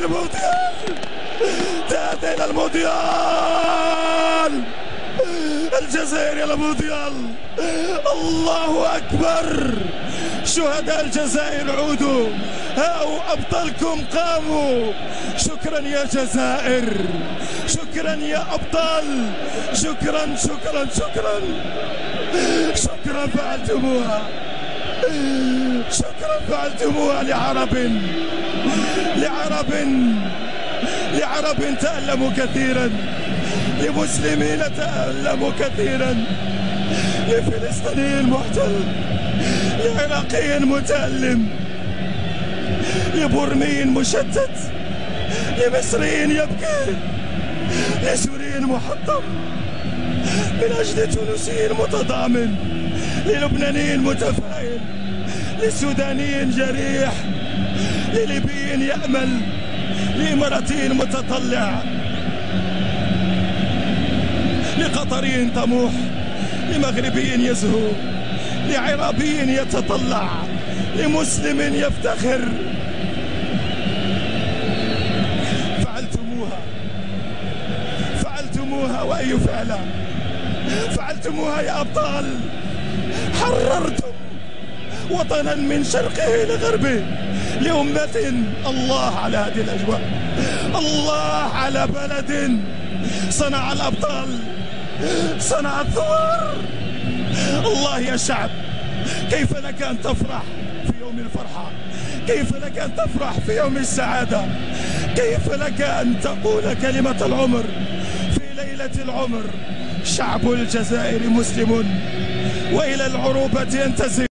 المونديال، انتهت إلى المونديال، الجزائر إلى المونديال. الله أكبر، شهداء الجزائر عودوا، هاو أبطالكم قاموا. شكرا يا جزائر، شكرا يا أبطال، شكرا شكرا شكرا شكرا، فعلتموها، شكرا فعلتموها لعرب تألموا كثيرا، لمسلمين تألموا كثيرا، لفلسطيني محتل، لعراقي متألم، لبرمي مشتت، لمصري يبكي، لسوري محطم، من أجل تونسي متضامن، للبناني متفائل، للسوداني جريح، لليبي يأمل، لإماراتي متطلع، لقطري طموح، لمغربي يزهو، لعربي يتطلع، لمسلم يفتخر. فعلتموها وأي فعل، فعلتموها يا أبطال. حررتم وطنا من شرقه لغربه لأمة. الله على هذه الأجواء، الله على بلد صنع الأبطال، صنع الثوار. الله يا شعب، كيف لك أن تفرح في يوم الفرحة؟ كيف لك أن تفرح في يوم السعادة؟ كيف لك أن تقول كلمة العمر في ليلة العمر؟ شعب الجزائر مسلم وإلى العروبة ينتسب.